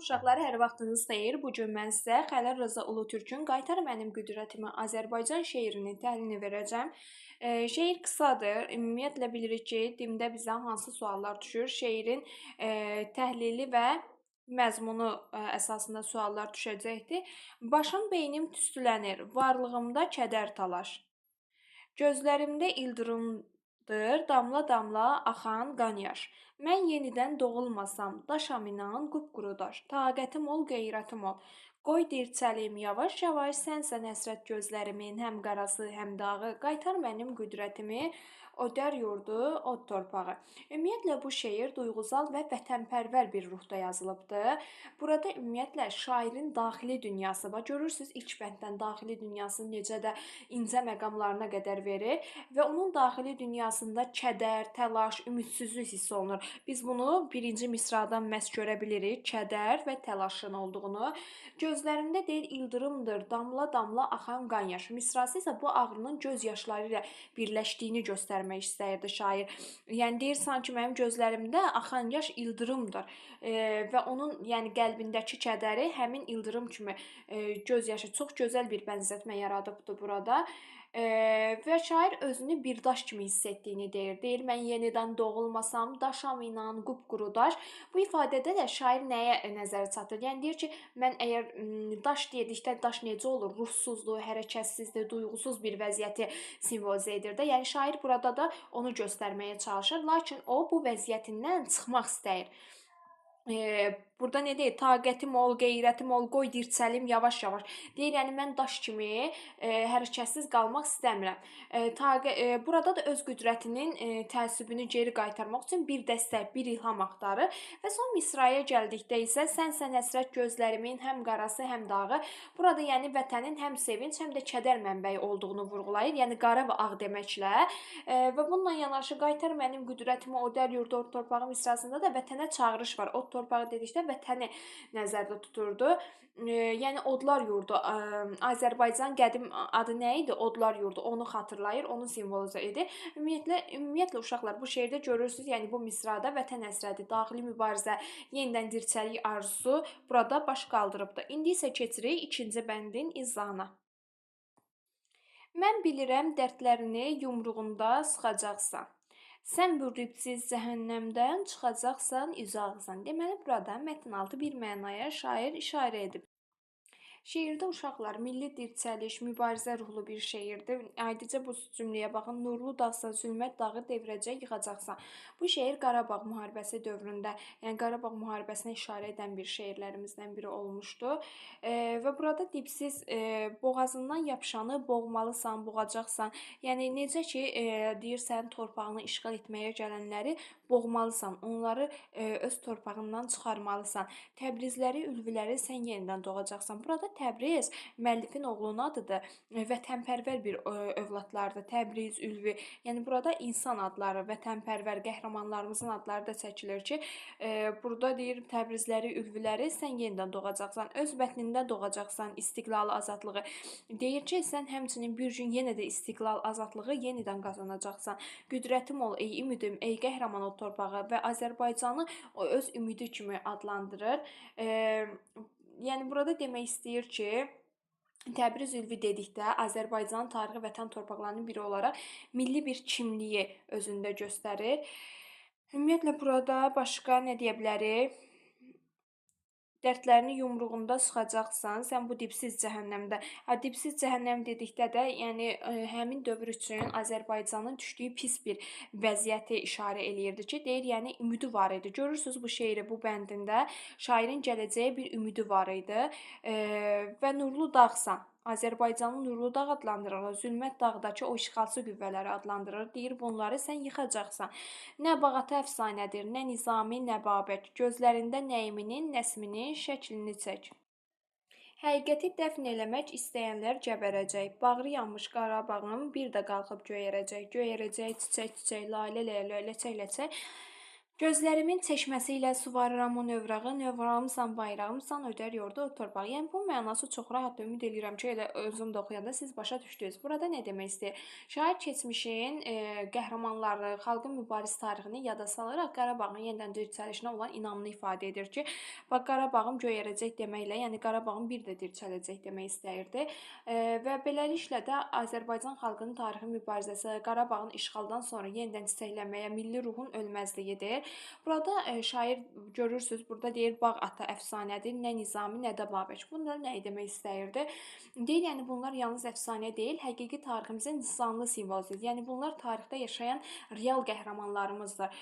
uşaqları, hər vaxtınız xeyir. Bu gün mən sizə Xəlil Rza Ulutürkün Qaytar mənim qüdrətimi Azərbaycan şeirinin təhlilini verəcəm. Şeir qısadır. Ümumiyyətlə bilirik ki, dildə bizə hansı suallar düşür? Şeirin təhlili və məzmunu əsasında suallar düşəcəkdir. Başım, beynim tüstülənir, varlığımda kədər talaş. Gözlərimdə ildırımdır, damla-damla axan qan yaş. Mən yenidən doğulmasam, daşam inan, qupquru daş. Taqətim ol, qeyrətim ol. Qoy dirçəlim yavaş-yavaş, sənsən həsrət gözlərimin həm qarası, həm dağı. Qaytar mənim qüdrətimi, o dər yurdu, od torpağı. Ümumiyyətlə bu şeir duyğusal və vətənpərvər bir ruhda yazılıbdır. Burada ümumiyyətlə şairin daxili dünyası var. Görürsüz ilk bənddən daxili dünyasını necə də incə məqamlarına qədər verir və onun daxili dünyasında kədər, təlaş, ümidsizlik hiss olunur. Biz bunu birinci misradan məhz görə bilirik, kədər və təlaşın olduğunu. Gözlərində deyir ildırımdır, damla-damla axan qan yaş. Misrası isə bu ağrının göz yaşları ilə birləşdiyini göstərmək istəyirdi şair. Yəni deyir sanki mənim gözlərimdə axan yaş ildırımdır və onun yəni qəlbindəki kədəri həmin ildırım kimi göz yaşı. Çox gözəl bir bənzətmə yaradıbdı burada. Və şair özünü bir daş kimi hiss etdiyini deyir. Deyir, mən yenidən doğulmasam, daşam inan, qupquru daş. Bu ifadədə də şair nəyə nəzər çatır? Yəni deyir ki, mən əgər daş dedikdə daş necə olur? Ruhsuzluq, hərəkətsizlik, duyğusuz bir vəziyyəti simvolizə edir də. Yəni şair burada da onu göstərməyə çalışır, lakin o bu vəziyyətindən çıxmaq istəyir. Burada nə deyir? Taqətim ol, qeyrətim ol, qoy dirçəlim yavaş-yavaş. Deyir, yəni mən daş kimi hərəkətsiz qalmaq istəmirəm. Burada da öz qüdrətinin təəssübünü geri qaytarmaq üçün bir dəstək, bir ilham axtarır və son misraya gəldikdə isə sənsən həsrət gözlərimin həm qarası, həm dağı. Burada yəni vətənin həm sevinc, həm də kədər mənbəyi olduğunu vurğulayır. Yəni qara və ağ deməklə və bununla yanaşı qaytar mənim qüdrətimi o dər yurdu, od torpağı misrasında da vətənə çağırış var. Od torpağı dedikdə vətəni nəzərdə tuturdu. Yəni odlar yurdu. Azərbaycan qədim adı nə idi? Odlar yurdu. Onu xatırlayır, onu simvolizə edir. Ümumiyyətlə uşaqlar bu şeirdə görürsüz, yəni bu misrada vətən həsrəti, daxili mübarizə, yenidən dirçəlik arzusu burada baş qaldırıbdı. İndi isə keçirik ikinci bəndin izahına. Mən bilirəm dərdlərini yumruğunda sıxacaqsan. Sən bu ribsiz cəhənnəmdən çıxacaqsan, üzağsan. Deməli, burada mətnaltı bir mənaya şair işarə edib. Şeirdə uşaqlar milli dirçəliş, mübarizə ruhlu bir şeirdir. Aydınca bu cümləyə baxın. Nurlu dağsan, zülmət dağı devrəcək, yıxacaqsan. Bu şeir Qarabağ müharibəsi dövründə, yəni Qarabağ müharibəsinə işarə edən bir şeirlərimizdən biri olmuşdu. Və burada dipsiz boğazından yapışanı boğmalısan, boğacaqsan. Yəni necə ki deyirsən torpağını işğal etməyə gələnləri boğmalısan, onları öz torpağından çıxarmalısan. Təbrizləri, ülviləri sən yenidən doğacaqsan. Burada Təbriz müəllifin oğlunun adıdır. Vətənpərvər bir övladlardır. Təbriz, Ülvi. Yəni burada insan adları, vətənpərvər qəhrəmanlarımızın adları da çəkilir ki, burada deyir Təbrizləri, Ülviləri sən yenidən doğacaqsan. Öz vətnində doğacaqsan, istiqlalı, azadlığı. Deyir ki, sən həmçinin bir gün yenə də istiqlal, azadlığı yenidən qazanacaqsan. Qüdrətim ol, ey ümidim, ey qəhrəman o torpağı və Azərbaycanı o öz ümidi kimi adlandırır. Yəni burada demək istəyir ki, Təbriz Ülvi dedikdə Azərbaycanın tarixi vətən torpaqlarının biri olaraq milli bir kimliyi özündə göstərir. Ümumiyyətlə burada başqa nə deyə bilərik? Dərdlərini yumruğunda sıxacaqsan, sən bu dipsiz cəhənnəmdə. Dipsiz cəhənnəm dedikdə də, yəni həmin dövr üçün Azərbaycanın düşdüyü pis bir vəziyyəti işarə eləyirdi ki, deyir, yəni ümidi var idi. Görürsüz bu şeiri bu bəndində şairin gələcəyə bir ümidi var idi və nurlu dağsan. Azərbaycanın nurlu dağ adlandırır, zülmət dağdakı o işğalçı qüvvələri adlandırır. Deyir, bunları sən yıxacaqsan. Nə Bağatı əfsanədir, nə Nizami, nə Babək. Gözlərində Nəiminin, Nəsminin şəklini çək. Həqiqəti dəfn eləmək istəyənlər gəbərəcək. Bağrı yanmış Qarabağım bir də qalxıb göyərəcək. Göyərəcək çiçək-çiçək, lalə-lələ, ləçək-ləçək. Gözlərimin çeşməsi ilə suvarıram o növrağı, növrağımsan, bayrağımsan, ödər yurdu o torpağı. Yəni bu mənası çox rahatdır. Ümid edirəm ki, elə özüm də oxuyanda siz başa düşdünüz. Burada nə demək istəyir? Şair keçmişin qəhrəmanları, xalqın mübariz tarixini yada salaraq Qarabağın yenidən dirçəlişinə olan inamını ifadə edir ki, bax Qarabağım göyərəcək deməklə, yəni Qarabağım bir də dirçələcək demək istəyirdi. Və beləliklə də Azərbaycan xalqının tarixi mübarizəsi, Qarabağın işğaldan sonra yenidən çiçəklənməyə, milli ruhun ölməzliyidir. Burada şair görürsüz, burada deyir bağ ata əfsanədir, nə Nizami, nə də Babək. Bunlar nə demək istəyirdi? Deyir, yəni bunlar yalnız əfsanə deyil, həqiqi tariximizin canlı simvoludur. Yəni bunlar tarixdə yaşayan real qəhrəmanlarımızdır.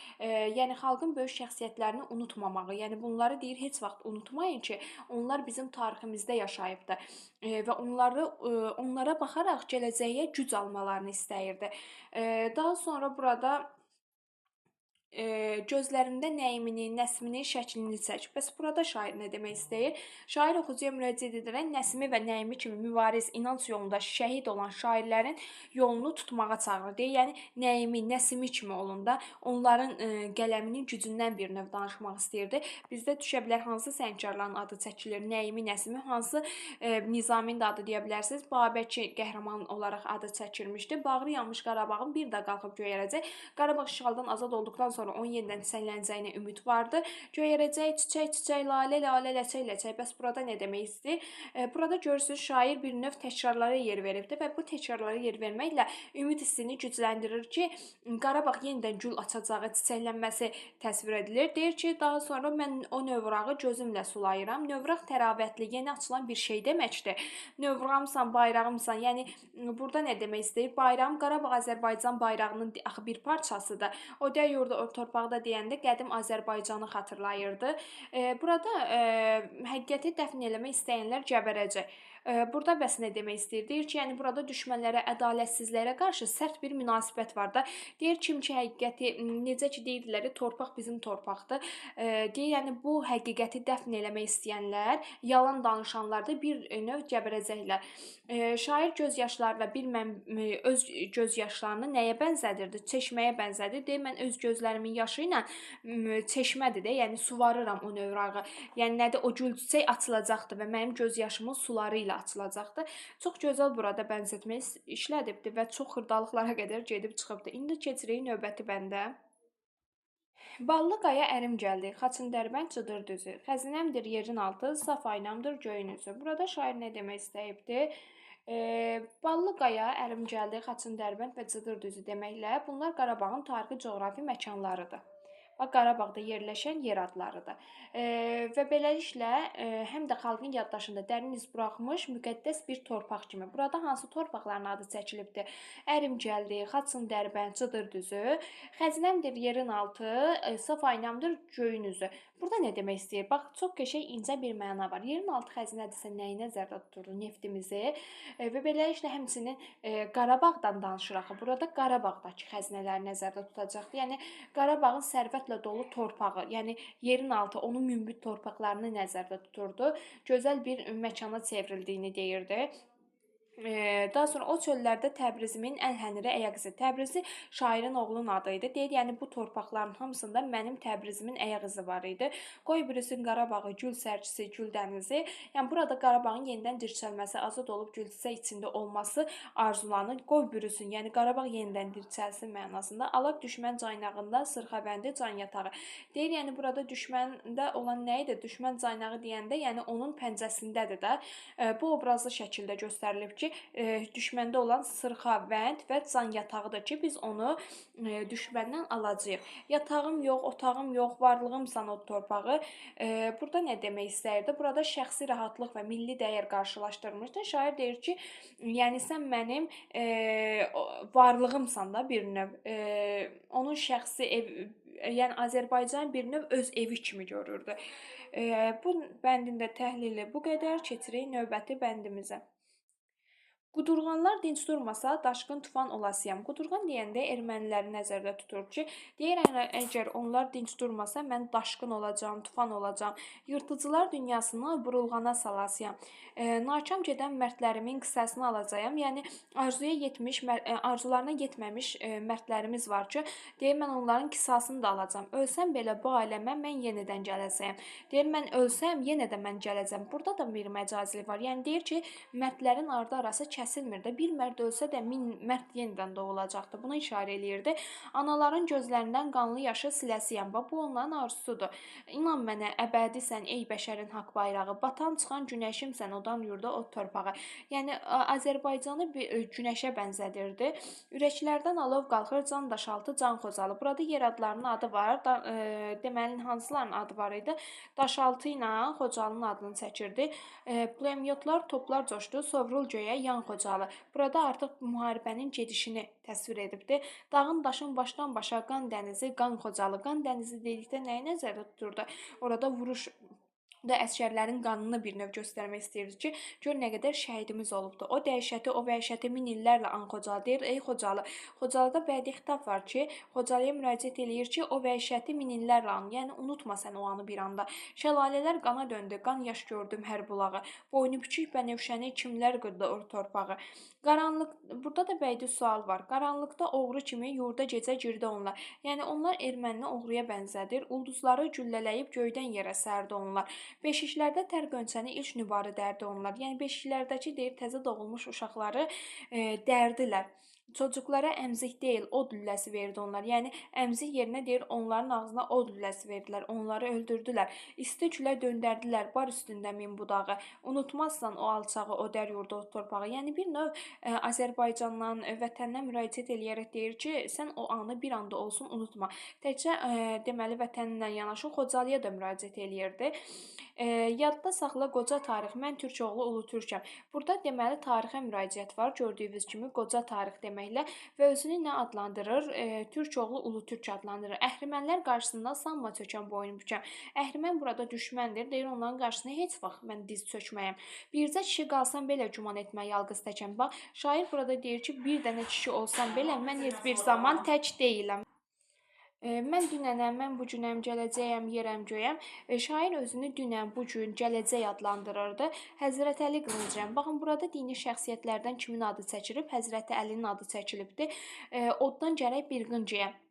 Yəni xalqın böyük şəxsiyyətlərini unutmamağı, yəni bunları deyir heç vaxt unutmayın ki, onlar bizim tariximizdə yaşayıbdı və onlara baxaraq gələcəyə güc almalarını istəyirdi. Daha sonra burada gözlərimdə Nəimini, Nəsmini, şəklini çək. Bəs burada şair nə demək istəyir? Şair oxucuya müraciət edərək Nəsimi və Nəimi kimi mübariz, inanc yolunda şəhid olan şairlərin yolunu tutmağa çağırır. Deyir, yəni Nəimi, Nəsimi kimi olun da, onların qələminin gücündən bir növ danışmaq istəyirdi. Bizdə düşə bilər hansı sənətkarların adı çəkilir? Nəimi, Nəsimi, hansı Nizaminin də adı deyə bilərsiniz. Babəki qəhrəman olaraq adı çəkilmişdi. Bağrı yanmış Qarabağın bir də qalxıb göyərəcək. Qarabağ işğaldan azad olduqdan sonra onun yenidən çiçəklənəcəyinə ümid vardı. Göyərəcək, çiçək, lalə, ləçək. Bəs burada nə demək istəyir? Burada görürsünüz, şair bir növ təkrarlara yer veribdi və bu təkrarlara yer verməklə ümid hissini gücləndirir ki, Qarabağ yenidən gül açacağı, çiçəklənməsi təsvir edilir. Deyir ki, daha sonra mən o növrağı gözümlə sulayıram. Növraq təravətli, yeni açılan bir şey deməkdir. Növrağımsan, bayrağımsan. Yəni burada nə demək istəyir? Bayrağım Qarabağ Azərbaycan bayrağının axı bir parçasıdır. O də yurdu o torpaqda deyəndə qədim Azərbaycanı xatırlayırdı. Burada həqiqəti dəfn eləmək istəyənlər gəbərəcək. Burada bəs nə demək istəyir? Deyir ki, yəni burada düşmənlərə, ədalətsizlərə qarşı sərt bir münasibət var da. Deyir kim ki həqiqəti necə ki deyirdilər, torpaq bizim torpaqdır. Deyir, yəni bu həqiqəti dəfn eləmək istəyənlər, yalan danışanlar da bir növ gəbərəcəklər. Şair göz yaşlarıyla öz göz yaşlarını nəyə bənzədirdi? Çeşməyə bənzədir. Deyir, mən öz gözlərimin yaşı ilə çeşmədir də, yəni suvarıram o növrağı. Yəni nədir? O gül çiçək açılacaqdır və mənim göz yaşımın suları ilə açılacaqdır. Çox gözəl burada bənzətmə işlədibdi və çox xırdalıqlara qədər gedib çıxıbdı. İndi keçirik növbəti bəndə. Ballı qaya ərim gəldi, Xaçın Dərbənd cıdır düzü. Xəzinəmdir yerin altı, saf aynamdır göyün üzü. Burada şair nə demək istəyibdi? Ballı qaya ərim gəldi, Xaçın Dərbənd və cıdır düzü deməklə bunlar Qarabağın tarixi coğrafi məkanlarıdır. Bax Qarabağda yerləşən yer adlarıdır. Və beləliklə həm də xalqın yaddaşında dərin iz buraxmış müqəddəs bir torpaq kimi. Burada hansı torpaqların adı çəkilibdi? Ərim gəldi, Xaçın Dərbənd, cıdır düzü. Xəzinəmdir yerin altı, saf aynamdır göyün üzü. Burada nə demək istəyir? Bax, çox qəşəng incə bir məna var. Yerin altı xəzinədirsə nəyi nəzərdə tuturdu? Neftimizi və beləliklə həmçinin Qarabağdan danışırıq. Burada Qarabağdakı xəzinələri nəzərdə tutacaqdı. Yəni Qarabağın sərvətlə dolu torpağı, yəni yerin altı onun münbit torpaqlarını nəzərdə tuturdu. Gözəl bir məkana çevrildiyini deyirdi. Daha sonra o çöllərdə Təbrizimin ən hənirə əyaq izi. Təbrizi şairin oğlunun adı idi. Deyir, yəni bu torpaqların hamısında mənim Təbrizimin əyaq izi var idi. Qoy bürüsün Qarabağı, gül sərçisi, gül dənizi. Yəni burada Qarabağın yenidən dirçəlməsi, azad olub gül çiçək içində olması arzulanır. Qoy bürüsün, yəni Qarabağ yenidən dirçəlsin mənasında. Alaq düşmən caynağında sırxabəndi can yatağı. Deyir, yəni burada düşməndə olan nə idi? Düşmən caynağı deyəndə, yəni onun pəncəsindədir də. Bu obrazlı şəkildə göstərilib ki, düşməndə olan sırxa, vənd və can yatağıdır ki, biz onu düşməndən alacağıq. Yatağım yox, otağım yox, varlığımsan o torpağı. Burada nə demək istəyirdi? Burada şəxsi rahatlıq və milli dəyər qarşılaşdırılmışdı. Şair deyir ki, yəni sən mənim varlığımsan da bir növ. Onun şəxsi yəni Azərbaycan bir növ öz evi kimi görürdü. Bu bəndin də təhlili bu qədər. Keçirik növbəti bəndimizə. Qudurğanlar dinc durmasa, daşqın tufan olasıyam. Qudurğan deyəndə erməniləri nəzərdə tutur ki, deyir əgər onlar dinc durmasa, mən daşqın olacağam, tufan olacağam. Yırtıcılar dünyasını burulğana salasıyam. Nakam gedən mərdlərimin qisasını alacağam. Yəni arzularına yetməmiş mərdlərimiz var ki, deyir mən onların qisasını da alacağam. Ölsəm belə bu aləmə mən yenidən gələcəyəm. Deyir mən ölsəm yenə də mən gələcəm. Burada da bir məcazlı var. Yəni deyir ki, mərdlərin ardı arası kəsilmir də. Bir mərd ölsə də 1000 mərd yenidən doğulacaqdı. Buna işarə eləyirdi. Anaların gözlərindən qanlı yaşı siləsiyəm. Bu onların arzusudur. İnan mənə, əbədisən ey bəşərin haqq bayrağı. Batan çıxan günəşimsən odan yurda o torpağa. Yəni Azərbaycanı bir günəşə bənzədirdi. Ürəklərdən alov qalxır, can daşaltı, can Xocalı. Burada yer adlarının adı var. Deməli hansıların adı var idi? Daşaltı ilə Xocalının adını çəkirdi. Pulemyotlar, toplar coşdu, sovrul göyə yan Xocalı. Burada artıq müharibənin gedişini təsvir edibdi. Dağın daşın başdan başa qan dənizi, qan Xocalı. Qan dənizi dedikdə nəyi nəzərdə tuturdu? Orada vuruş da əsgərlərin qanını bir növ göstərmək istəyirdi ki, gör nə qədər şəhidimiz olubdu. O dəhşəti, o vəhşəti min illərlə an Xocalı deyir. Ey Xocalı. Xocalıda bədii xitab var ki, Xocalıya müraciət eləyir ki, o vəhşəti min illərlə an. Yəni unutma sən o anı bir anda. Şəlalələr qana döndü, qan yaş gördüm hər bulağı. Boynu küçük bənövşəni kimlər qırdı o torpağı. Burada da bədii sual var. Qaranlıqda oğru kimi yurda gecə girdi onlar. Yəni onlar erməni oğruya bənzədir. Ulduzları güllələyib göydən yerə sərdi onlar. Beşiklərdə tər qönçəni ilk nübarı dərdi onlar. Yəni beşiklərdəki deyir təzə doğulmuş uşaqları dərdilər. Çocuklara əmzik deyil, od lüləsi verdi onlar. Yəni əmzik yerinə deyir onların ağzına od lüləsi verdilər. Onları öldürdülər. İsti külə döndərdilər. Bar üstündə min budağı. Unutmazsan o alçağı, o dər yurdu, o torpağı. Yəni bir növ Azərbaycandan, vətəndən müraciət eləyərək deyir ki, sən o anı bir anda olsun unutma. Təkcə deməli vətəninlə yanaşı Xocalıya da müraciət eləyirdi. Yadda saxla qoca tarix, mən türk oğlu ulu türkəm. Burada deməli tarixə müraciət var, gördüyünüz kimi qoca tarix deməklə və özünü nə adlandırır? Türk oğlu ulu türk adlandırır. Əhrimənlər qarşısında sanma çökən boyun bükəm. Əhrimən burada düşməndir, deyir onların qarşısında heç vaxt mən diz çökməyəm. Bircə kişi qalsam belə güman etmə yalqız təkəm. Bax, şair burada deyir ki, bir dənə kişi olsam belə mən heç bir zaman tək deyiləm. Mən dünənəm, mən bu günəm, gələcəyəm, yerəm, göyəm. Şair özünü dünən, bu gün, gələcək adlandırırdı. Həzrət Əli Qılıncıyam. Baxın, burada dini şəxsiyyətlərdən kimin adı çəkilib? Həzrəti Əlinin adı çəkilibdi. Oddan gərək bir qıncıyam.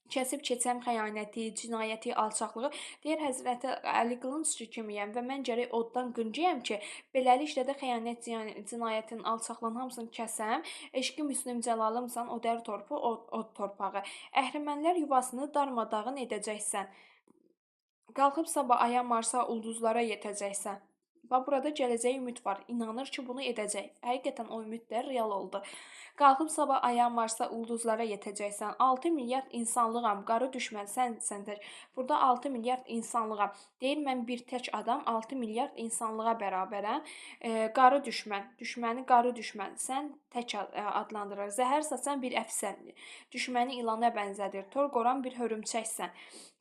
Kəsib keçəm xəyanəti, cinayəti, alçaqlığı. Deyir Həzrəti Əli Qılıncı kimiyəm və mən gərək oddan qıncıyam ki, beləliklə də xəyanət, cinayətin, alçaqlığın hamısını kəsəm. Eşqi Müslüm Cəlalımsan, o dər torpu, o torpağı. Əhrimənlər yuvasını darmadağın edəcəksən. Qalxıb sabah ayamarsa ulduzlara yetəcəksən. Və burada gələcək ümid var. İnanır ki, bunu edəcək. Həqiqətən o ümidlər real oldu. Qalxıb sabah ayamarsa ulduzlara yetəcəksən. 6 milyard insanlığam, qarı düşmən sən tək. Burada 6 milyard insanlığam. Deyir mən bir tək adam 6 milyard insanlığa bərabərəm. Qarı düşmən, düşməni qarı düşmən. Sən tək adlandırır. Zəhər saçan bir əfsən. Düşməni ilana bənzədir. Tor qoran bir hörümçəksən.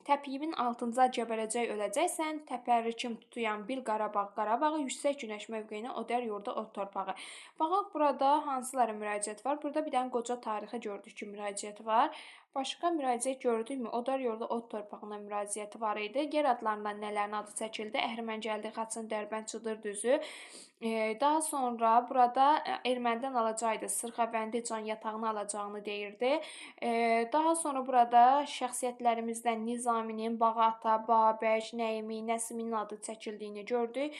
Təpiyimin altınca gəbərəcək öləcəksən, təpərrikim tutuyam bil Qarabağı, yüksək günəş mövqeyinə o dər yurda o torpağı. Baxaq burada hansılara müraciət var? Burada bir dənə qoca tarixə gördük ki, müraciət var. Başqa müraciət gördükmü? O dər yurda o torpağına müraciəti var idi. Yer adlarından nələrin adı çəkildi? Əhrimən gəldi, Xaçın, Dərbənd, Çıdır düzü. Daha sonra burada ermənidən alacaqdı, Sırxavəndi can yatağını alacağını deyirdi. Daha sonra burada şəxsiyyətlərimizdən Nizaminin, Bağata, Babək, Nəyimi, Nəsiminin adı çəkildiyini gördük.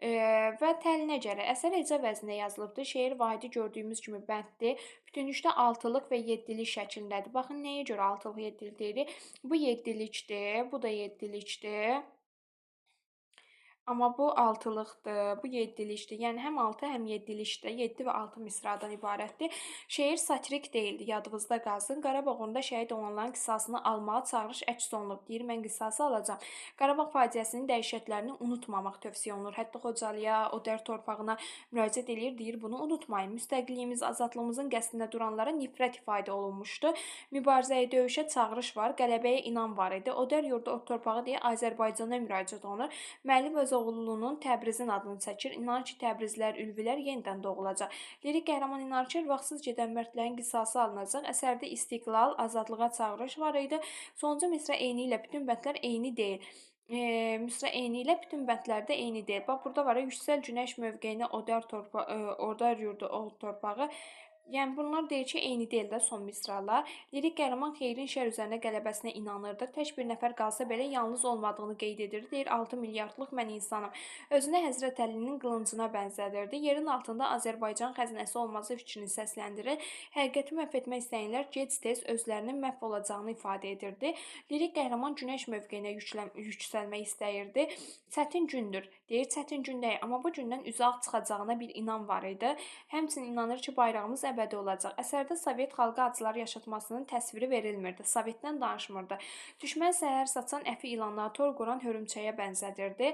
Və təlinə görə əsər ecə vəznində yazılıbdır. Şeir vahidi gördüyümüz kimi bənddir. Bütünlükdə altılıq və yeddilik şəklindədir. Baxın nəyə görə altılıq, yeddilik deyirik? Bu yeddilikdir, bu da yeddilikdir. Amma bu altılıqdır, bu yeddilikdir. Yəni həm 6, həm yeddilikdir. 7 və 6 misradan ibarətdir. Şeir satirik deyildi, yadınızda qalsın. Qarabağ uğrunda şəhid olanların qisasını almağa çağırış əks olunub. Deyir mən qisası alacağam. Qarabağ faciəsinin dəhşətlərini unutmamaq tövsiyə olunur. Hətta Xocalıya, o dər torpağına müraciət eləyir, deyir bunu unutmayın. Müstəqilliyimiz, azadlığımızın qəsdində duranlara nifrət ifadə olunmuşdu. Mübarizəyə, döyüşə çağırış var, qələbəyə inam var idi. O dər yurda o torpağı deyə Azərbaycana müraciət olunur. Müəllif öz Rzaoğlu'nun Təbrizin adını çəkir. İnanır ki, Təbrizlər, Ülvilər yenidən doğulacaq. Lirik qəhrəman inanır ki, vaxtsız gedən mərdlərin qisası alınacaq. Əsərdə istiqlal, azadlığa çağırış var idi. Sonuncu misra eyni ilə bütün bəndlər eyni deyil. Misra eyni ilə bütün bəndlərdə eyni deyil. Bax, burada var ya, yüksəl günəş mövqeyinə odar yurdu, o torpağı. Yəni bunlar deyir ki, eyni deyil də son misralar. Lirik qəhrəman xeyrin şər üzərinə qələbəsinə inanırdı. Tək bir nəfər qalsa belə yalnız olmadığını qeyd edirdi. Deyir 6 milyardlıq mən insanım. Özünə Həzrət Əlinin qılıncına bənzədirdi. Yerin altında Azərbaycan xəzinəsi olması fikrini səsləndirir. Həqiqəti məhv etmək istəyənlər gec-tez özlərinin məhv olacağını ifadə edirdi. Lirik qəhrəman günəş mövqeyinə yüksəlmək istəyirdi. Çətin gündür. Deyir çətin gün deyil, amma bu gündən üzə ağ çıxacağına bir inan var idi. Həmçinin inanır ki, bayrağımız əbədi olacaq. Əsərdə Sovet xalqı acılar yaşatmasının təsviri verilmirdi. Sovetdən danışmırdı. Düşmən səhər saçan əfi ilanlara tor quran hörümçəyə bənzədirdi.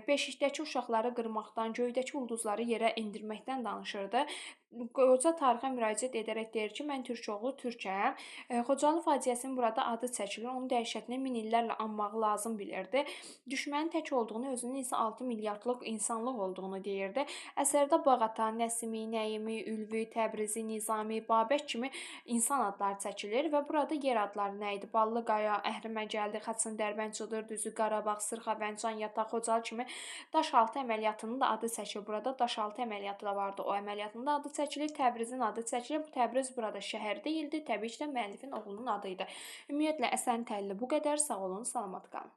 Beşikdəki uşaqları qırmaqdan, göydəki ulduzları yerə endirməkdən danışırdı. Qoca tarixə müraciət edərək deyir ki, mən türk oğlu türkəm. Xocalı faciəsinin burada adı çəkilir. Onun dəhşətini min illərlə anmağı lazım bilirdi. Düşmənin tək olduğunu, özünün isə 6 milyardlıq insanlıq olduğunu deyirdi. Əsərdə Bağatan, Nəsimi, Nəyimi, Ülvi, Təbrizi, Nizami, Babək kimi insan adları çəkilir və burada yer adları nə idi? Ballıqaya, Əhrimə-Gəldi, Xaçın, Dərbənd, Cıdır, Düzü, Qarabağ, Sırxa, Vəncan, Yataq, Xocalı kimi Daşaltı əməliyyatının da adı çəkilir. Burada Daşaltı əməliyyatı da vardı. O əməliyyatın da adı çəkilir. Təbrizin adı çəkilir. Təbriz burada şəhər deyildi. Təbii ki, də müəllifin oğlunun adı idi. Ümumiyyətlə əsərin təhlili bu qədər. Sağ olun, salamat qalın.